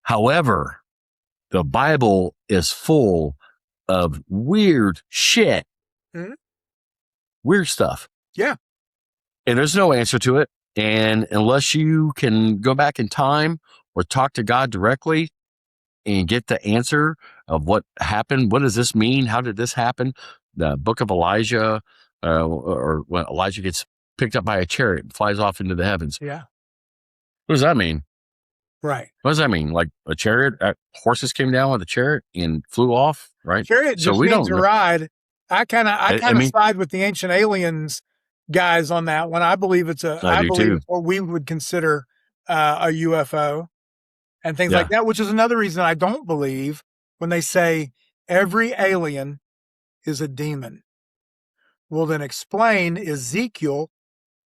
However, the Bible is full of weird shit. Mm-hmm. Weird stuff. Yeah. And there's no answer to it. And unless you can go back in time or talk to God directly, and get the answer of what happened. What does this mean? How did this happen? The book of Elijah, or when Elijah gets picked up by a chariot and flies off into the heavens. Yeah. What does that mean? Right. What does that mean? Like a chariot, horses came down with a chariot and flew off, right? Chariot So just we means don't a know. ride. I kind I of mean, side with the Ancient Aliens guys on that one. I believe it's I do too. it's what we would consider a UFO and things Yeah. like that, which is another reason I don't believe when they say every alien is a demon. Well, then explain Ezekiel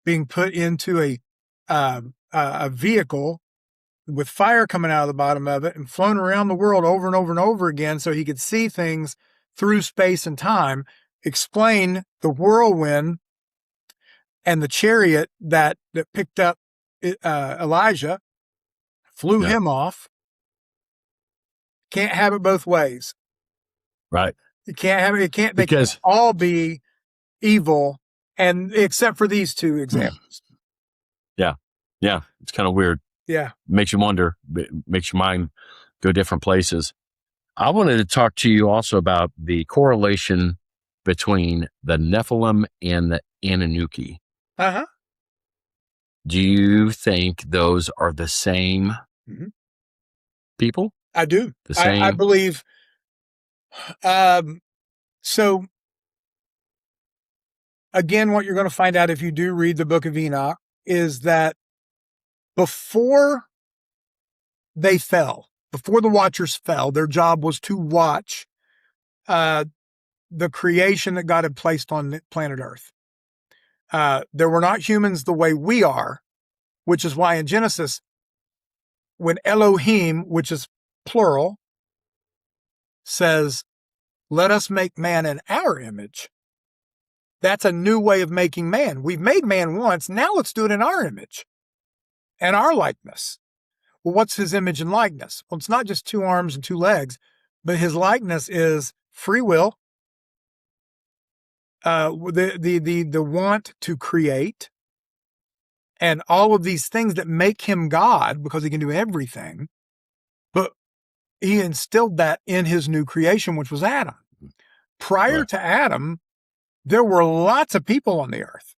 being put into a vehicle with fire coming out of the bottom of it and flown around the world over and over and over again so he could see things through space and time. Explain the whirlwind and the chariot that picked up Elijah, flew him off. Can't have it both ways. Right. You can't have it. It can't. They Because can't all be evil, and except for these two examples. yeah, it's kind of weird. Yeah. Makes you wonder, makes your mind go different places. I wanted to talk to you also about the correlation between the Nephilim and the Anunnaki. Uh-huh. Do you think those are the same people? I do. The same? I believe. So again, what you're going to find out if you do read the book of Enoch is that before they fell, before the Watchers fell, their job was to watch the creation that God had placed on planet Earth. There were not humans the way we are, which is why in Genesis, when Elohim, which is plural, says, let us make man in our image, that's a new way of making man. We've made man once, now let's do it in our image and our likeness. Well, what's his image and likeness? Well, it's not just 2 arms and 2 legs, but his likeness is free will, the want to create, and all of these things that make him God because he can do everything. But he instilled that in his new creation, which was Adam. Prior to Adam, there were lots of people on the earth.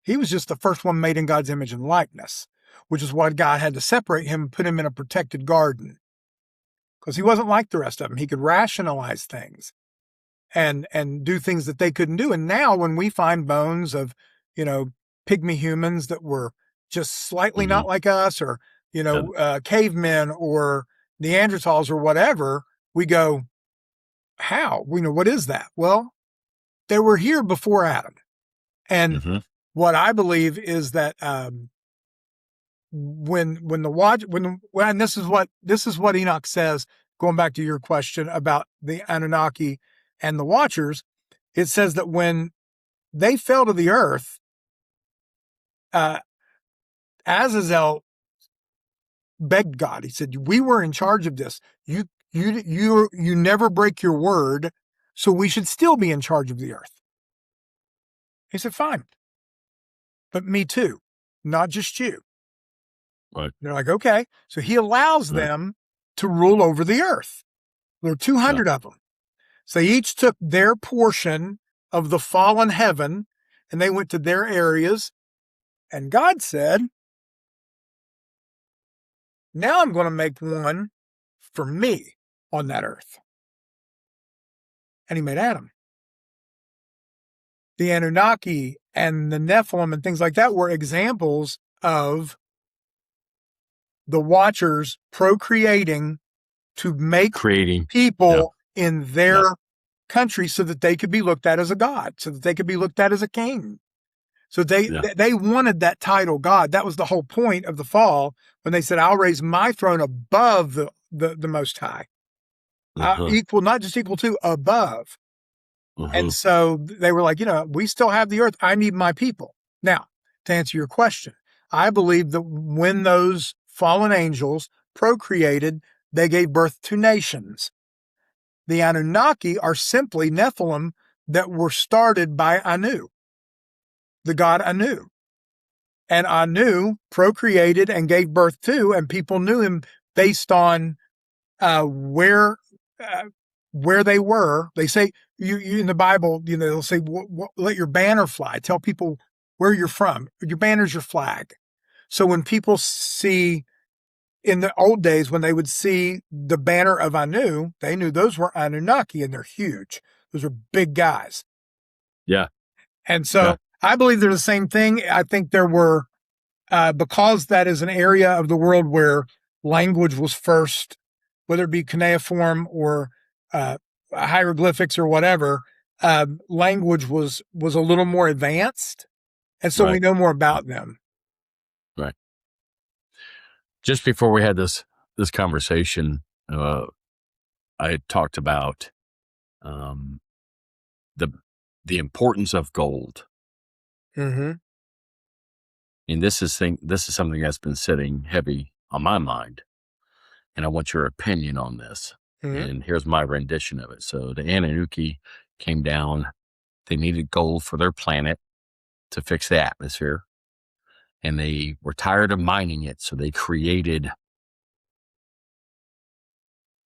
He was just the first one made in God's image and likeness, which is why God had to separate him and put him in a protected garden, because he wasn't like the rest of them. He could rationalize things and do things that they couldn't do. And now when we find bones of, pygmy humans that were just slightly not like us, or, cavemen or Neanderthals or whatever, we go, how? What is that? Well, they were here before Adam. And what I believe is that and this is what Enoch says, going back to your question about the Anunnaki and the Watchers, it says that when they fell to the earth, Azazel begged God. He said, we were in charge of this. You never break your word, so we should still be in charge of the earth. He said, fine. But me too, not just you. Right. They're like, okay. So he allows them to rule over the earth. There are 200 of them. So they each took their portion of the fallen heaven, and they went to their areas. And God said, now I'm going to make one for me on that earth. And he made Adam. The Anunnaki and the Nephilim and things like that were examples of the Watchers procreating to make people in their country so that they could be looked at as a god, so that they could be looked at as a king. So they wanted that title God. That was the whole point of the fall, when they said, I'll raise my throne above the Most High. Equal, not just equal to, above. And so they were like, we still have the earth. I need my people. Now, to answer your question, I believe that when those fallen angels procreated, they gave birth to nations. The Anunnaki are simply Nephilim that were started by Anu, the god Anu. And Anu procreated and gave birth to, and people knew him based on where they were. They say you in the Bible, they'll say, let your banner fly. Tell people where you're from. Your banner's your flag. So when people see, in the old days, when they would see the banner of Anu, they knew those were Anunnaki, and they're huge. Those are big guys. Yeah. And so I believe they're the same thing. I think there were, because that is an area of the world where language was first, whether it be cuneiform or hieroglyphics or whatever, language was a little more advanced. And so we know more about them. Right. Just before we had this conversation, I had talked about the importance of gold. Mm-hmm. And this is something that's been sitting heavy on my mind, and I want your opinion on this. Mm-hmm. And here's my rendition of it. So the Anunnaki came down. They needed gold for their planet to fix the atmosphere, and they were tired of mining it. So they created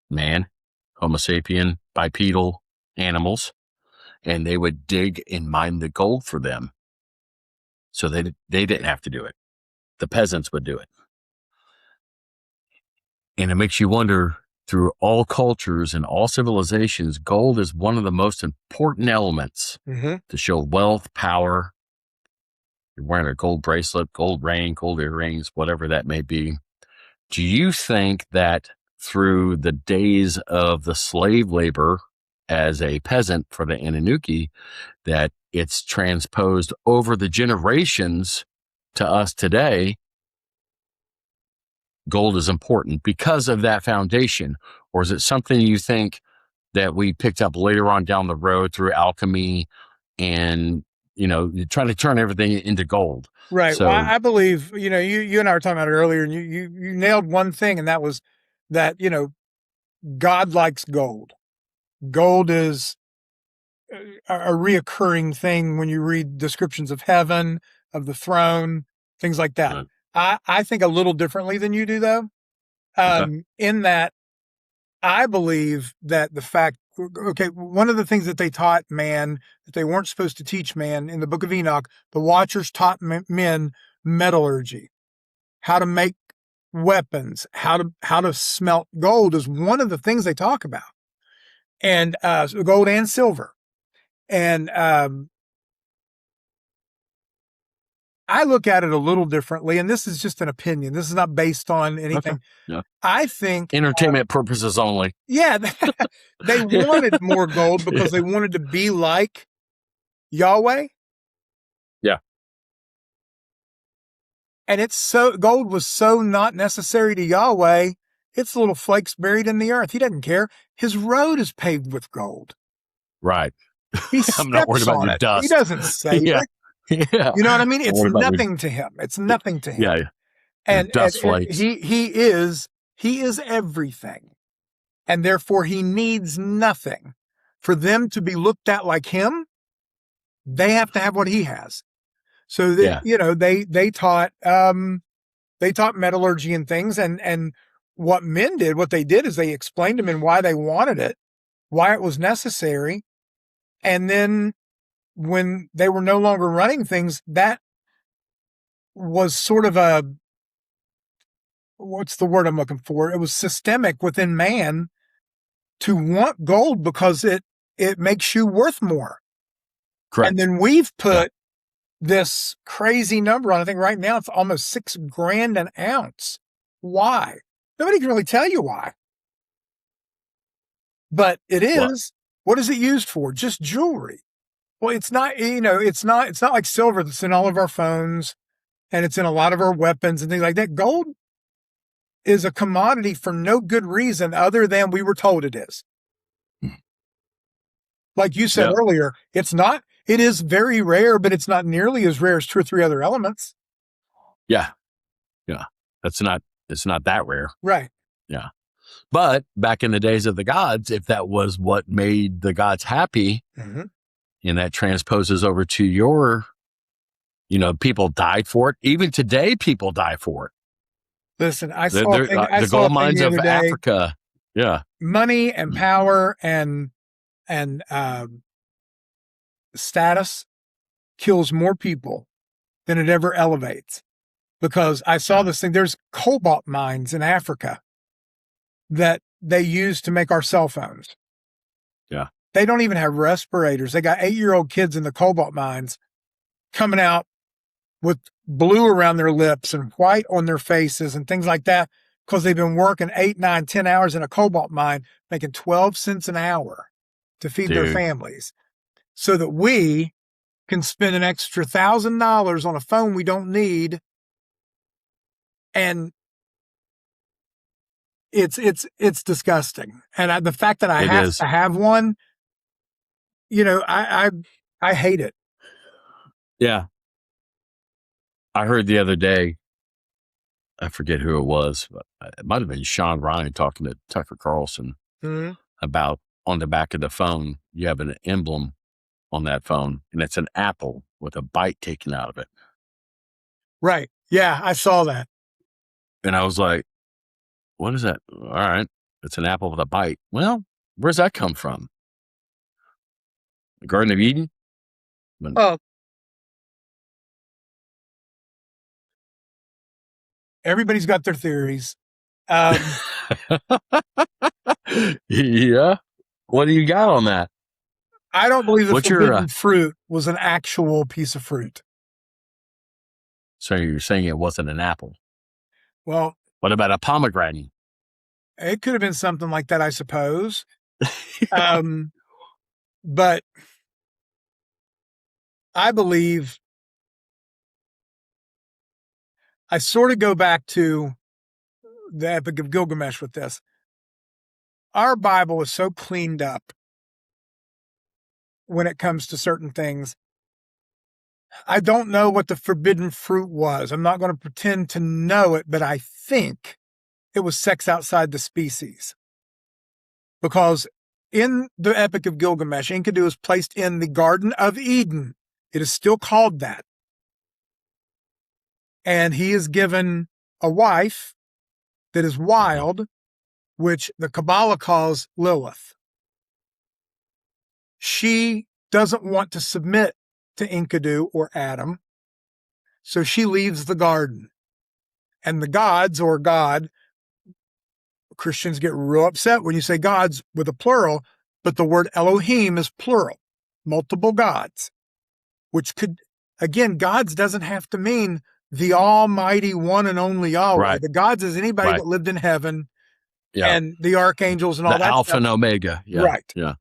man, Homo sapien, bipedal animals, and they would dig and mine the gold for them. So they didn't have to do it. The peasants would do it. And it makes you wonder, through all cultures and all civilizations, gold is one of the most important elements to show wealth, power. You're wearing a gold bracelet, gold ring, gold earrings, whatever that may be. Do you think that through the days of the slave labor as a peasant for the Anunnaki, that it's transposed over the generations to us today? Gold is important because of that foundation? Or is it something you think that we picked up later on down the road through alchemy and, trying to turn everything into gold? Right. So, well, I believe, you and I were talking about it earlier, and you nailed one thing, and that was that, God likes gold. Gold is a reoccurring thing when you read descriptions of heaven, of the throne, things like that. Right. I think a little differently than you do, though, in that I believe that the fact, one of the things that they taught man that they weren't supposed to teach man in the book of Enoch, the Watchers taught men metallurgy, how to make weapons, how to smelt gold is one of the things they talk about, and gold and silver. And I look at it a little differently, and this is just an opinion. This is not based on anything. Okay. Yeah. I think entertainment purposes only. Yeah, they wanted more gold because they wanted to be like Yahweh. Yeah. And gold was so not necessary to Yahweh, it's little flakes buried in the earth. He doesn't care. His road is paved with gold. Right. I'm not worried about your dust. He doesn't save it. Yeah. You know what I mean? It's nothing to him. It's nothing to him. Yeah. And dust flakes. He is everything. And therefore he needs nothing. For them to be looked at like him, they have to have what he has. So that, they taught metallurgy and things, and what men did, what they did is they explained to men why they wanted it, why it was necessary. And then when they were no longer running things, that was sort of what's the word I'm looking for? It was systemic within man to want gold because it makes you worth more. Correct. And then we've put this crazy number on. I think right now it's almost $6,000 an ounce. Why? Nobody can really tell you why. But it is. What is it used for? Just jewelry. Well, it's not, it's not like silver that's in all of our phones and it's in a lot of our weapons and things like that. Gold is a commodity for no good reason other than we were told it is. Like you said earlier, it is very rare, but it's not nearly as rare as 2 or 3 other elements. Yeah. Yeah. It's not that rare. Right. Yeah. But back in the days of the gods, if that was what made the gods happy, and that transposes over to your, people died for it. Even today, people die for it. Listen, I saw the gold mines of Africa Yeah. Money and power and status kills more people than it ever elevates. Because I saw this thing. There's cobalt mines in Africa that they use to make our cell phones. Yeah. They don't even have respirators. They got 8-year-old kids in the cobalt mines coming out with blue around their lips and white on their faces and things like that because they've been working 8, 9, 10 hours in a cobalt mine, making 12 cents an hour to feed their families so that we can spend an extra $1,000 on a phone we don't need. And it's disgusting. And the fact that I have to have one, I hate it. Yeah. I heard the other day, I forget who it was, but it might have been Sean Ryan talking to Tucker Carlson about on the back of the phone, you have an emblem on that phone, and it's an apple with a bite taken out of it. Right. Yeah, I saw that. And I was like, what is that? All right. It's an apple with a bite. Well, where's that come from? The Garden of Eden? Oh. Everybody's got their theories. Yeah. What do you got on that? I don't believe the forbidden fruit was an actual piece of fruit. So you're saying it wasn't an apple? Well, what about a pomegranate? It could have been something like that, I suppose. But I believe I sort of go back to the Epic of Gilgamesh with this. Our Bible is so cleaned up when it comes to certain things. I don't know what the forbidden fruit was. I'm not going to pretend to know it, but I think it was sex outside the species. Because in the Epic of Gilgamesh, Enkidu is placed in the Garden of Eden. It is still called that. And he is given a wife that is wild, which the Kabbalah calls Lilith. She doesn't want to submit to Enkidu or Adam, so she leaves the garden. And the gods, or God, Christians get real upset when you say gods with a plural, but the word Elohim is plural, multiple gods, which could, again, gods doesn't have to mean the almighty one and only Yahweh. Right. The gods is anybody that lived in heaven, yeah, and the archangels and all the that Alpha stuff. and Omega. Yeah. Right. Yeah.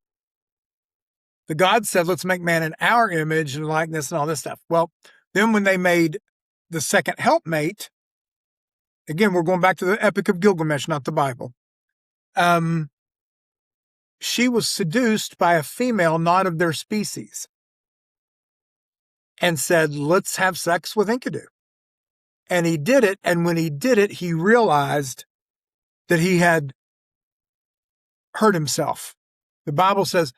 The gods said, let's make man in our image and likeness and all this stuff. Well, then when they made the second helpmate, again, we're going back to the Epic of Gilgamesh, not the Bible. She was seduced by a female not of their species and said, let's have sex with Enkidu. And he did it. And when he did it, he realized that he had hurt himself. The Bible says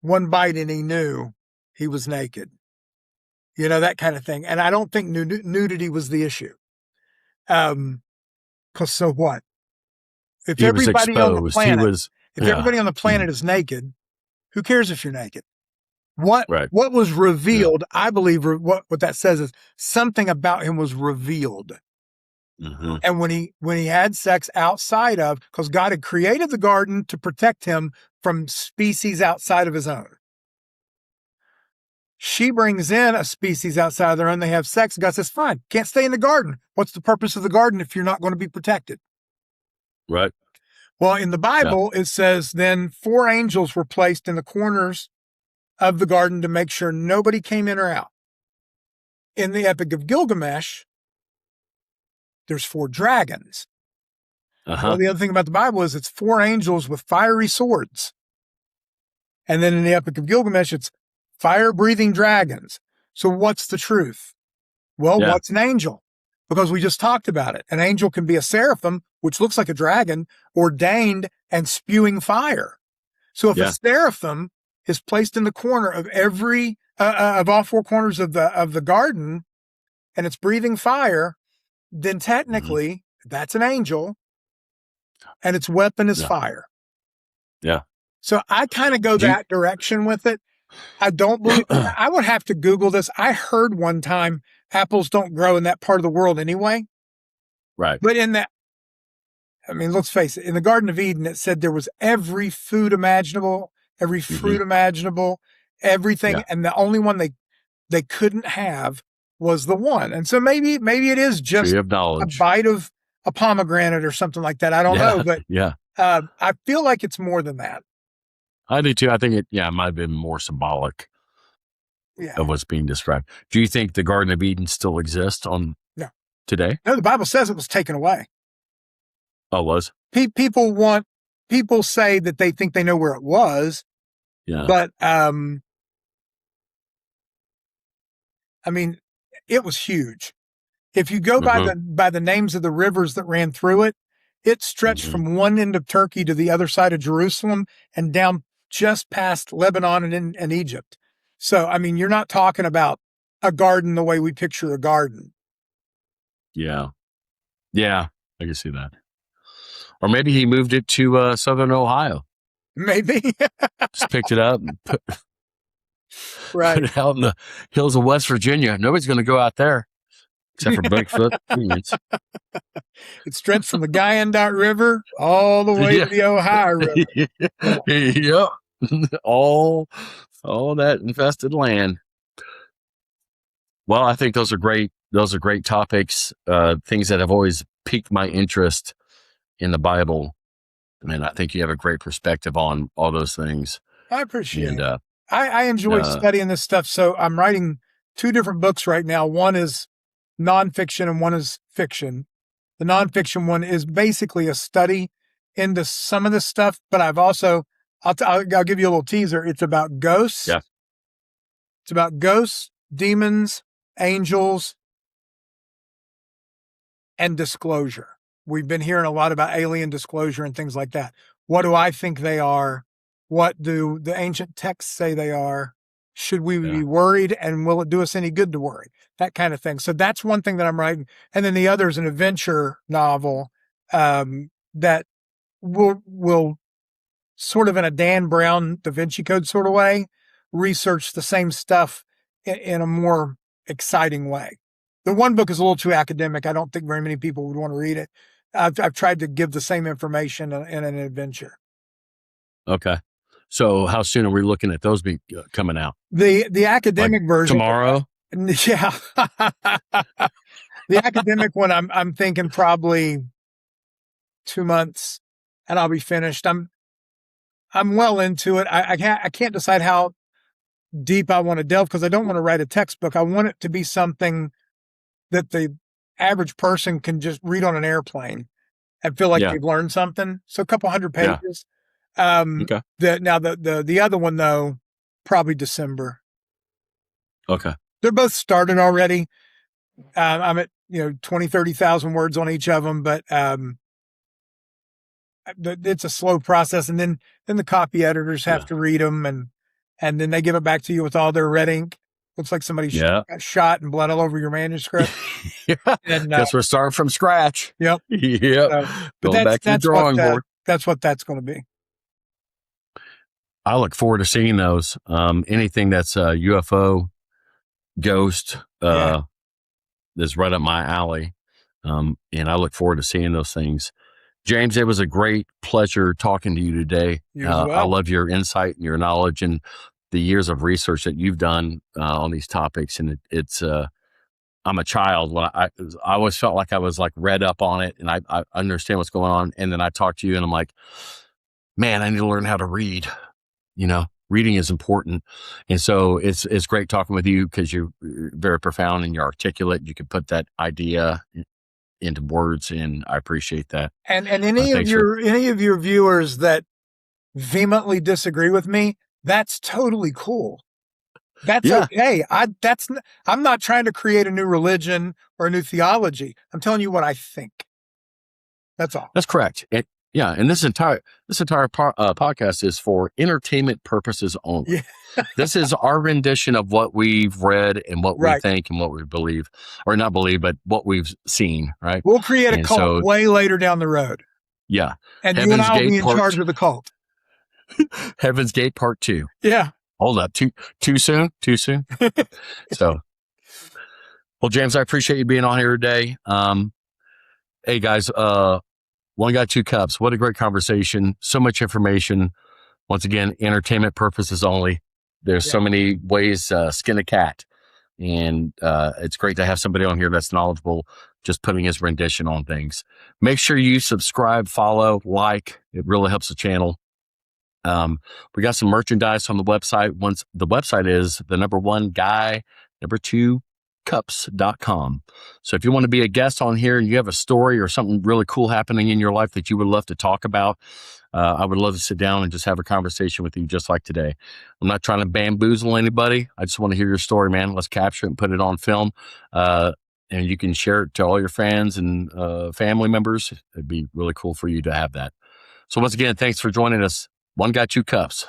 one bite and he knew he was naked. That kind of thing. And I don't think nudity was the issue. Because so what? If he everybody on the planet, everybody on the planet is naked, who cares if you're naked? What was revealed, I believe what that says is something about him was revealed. Mm-hmm. And when he had sex outside of, because God had created the garden to protect him from species outside of his own. She brings in a species outside of their own, they have sex, God says, fine, can't stay in the garden. What's the purpose of the garden if you're not going to be protected? Right. Well, in the Bible, it says then 4 angels were placed in the corners of the garden to make sure nobody came in or out. In the Epic of Gilgamesh, there's 4 dragons. Well, the other thing about the Bible is it's 4 angels with fiery swords. And then in the Epic of Gilgamesh, it's fire-breathing dragons. So what's the truth? Well, what's an angel? Because we just talked about it. An angel can be a seraphim, which looks like a dragon, ordained and spewing fire. So if a seraphim is placed in the corner of every of all 4 corners of the garden, and it's breathing fire, then technically that's an angel. and its weapon is Yeah. fire. Yeah. So I kind of go that direction with it. I don't believe, I would have to Google this. I heard one time apples don't grow in that part of the world anyway. Right. But in that, I mean, let's face it, in the Garden of Eden, it said there was every food imaginable, every fruit imaginable, everything. Yeah. And the only one they couldn't have was the one. And so maybe it is just Tree of a knowledge. bite of a pomegranate or something like that. I don't know, but yeah, I feel like it's more than that. I do too. I think it might have been more symbolic of what's being described. Do you think the Garden of Eden still exists on today? No, the Bible says it was taken away. Oh, it was? People say that they think they know where it was. Yeah. But, I mean, it was huge. If you go by the names of the rivers that ran through it, it stretched from one end of Turkey to the other side of Jerusalem and down just past Lebanon and Egypt. So, I mean, you're not talking about a garden the way we picture a garden. Yeah. Yeah, I can see that. Or maybe he moved it to southern Ohio. Maybe. Just picked it up and put Right. it out in the hills of West Virginia. Nobody's going to go out there except for Bigfoot. It stretched from the Guyandotte River all the way to the Ohio River. Yep. all that infested land. Well, I think those are great topics, things that have always piqued my interest in the Bible. And I think you have a great perspective on all those things. I appreciate it. I enjoy studying this stuff. So I'm writing 2 different books right now. One is nonfiction and one is fiction. The nonfiction one is basically a study into some of this stuff, but I've also, I'll give you a little teaser. It's about ghosts. Yeah. It's about ghosts, demons, angels, and disclosure. We've been hearing a lot about alien disclosure and things like that. What do I think they are? What do the ancient texts say they are? Should we be worried? And will it do us any good to worry? That kind of thing. So that's one thing that I'm writing. And then the other is an adventure novel that will sort of in a Dan Brown Da Vinci Code sort of way, research the same stuff in a more exciting way. The one book is a little too academic. I don't think very many people would want to read it. I've tried to give the same information in an adventure. Okay. So how soon are we looking at those coming out? The academic version tomorrow? Yeah. The academic one, I'm thinking probably 2 months and I'll be finished. I'm well into it. I can't decide how deep I want to delve because I don't want to write a textbook. I want it to be something that the average person can just read on an airplane and feel like they've learned something. So a couple hundred pages. Okay. The other one though, probably December. Okay. They're both started already. I'm at 20, 30,000 words on each of them, but it's a slow process. And then the copy editors have to read them and then they give it back to you with all their red ink. Looks like somebody got shot and blood all over your manuscript. And, guess we're starting from scratch. Yep. Yep. Going back to the drawing board. That's what that's going to be. I look forward to seeing those. Anything that's a UFO, ghost, is right up my alley. And I look forward to seeing those things. James, it was a great pleasure talking to you today. You as well. I love your insight and your knowledge and the years of research that you've done on these topics. And it's I'm a child. When I always felt like I was like read up on it and I understand what's going on. And then I talk to you and I'm like, man, I need to learn how to read. Reading is important. And so it's great talking with you because you're very profound and you're articulate. You can put that idea into words and I appreciate that. And any of your viewers that vehemently disagree with me, that's totally cool. That's okay. I'm not trying to create a new religion or a new theology. I'm telling you what I think. That's all. That's correct. And this entire podcast is for entertainment purposes only. Yeah. This is our rendition of what we've read and what we think and what we believe, or not believe, but what we've seen. Right. We'll create a cult way later down the road. Yeah. And you and Heaven's I will Gate be in Part- charge of the cult. Heaven's Gate Part 2. Yeah. Hold up. Too soon? Too soon? So, well, James, I appreciate you being on here today. Hey, guys, One Guy, Two Cups. What a great conversation. So much information. Once again, entertainment purposes only. There's so many ways skin a cat. And it's great to have somebody on here that's knowledgeable, just putting his rendition on things. Make sure you subscribe, follow, like. It really helps the channel. We got some merchandise on the website. Once the website is the number one guy, number two cups.com. So if you want to be a guest on here and you have a story or something really cool happening in your life that you would love to talk about, I would love to sit down and just have a conversation with you just like today. I'm not trying to bamboozle anybody. I just want to hear your story, man. Let's capture it and put it on film. And you can share it to all your friends and family members. It'd be really cool for you to have that. So once again, thanks for joining us. One Guy, Two Cups.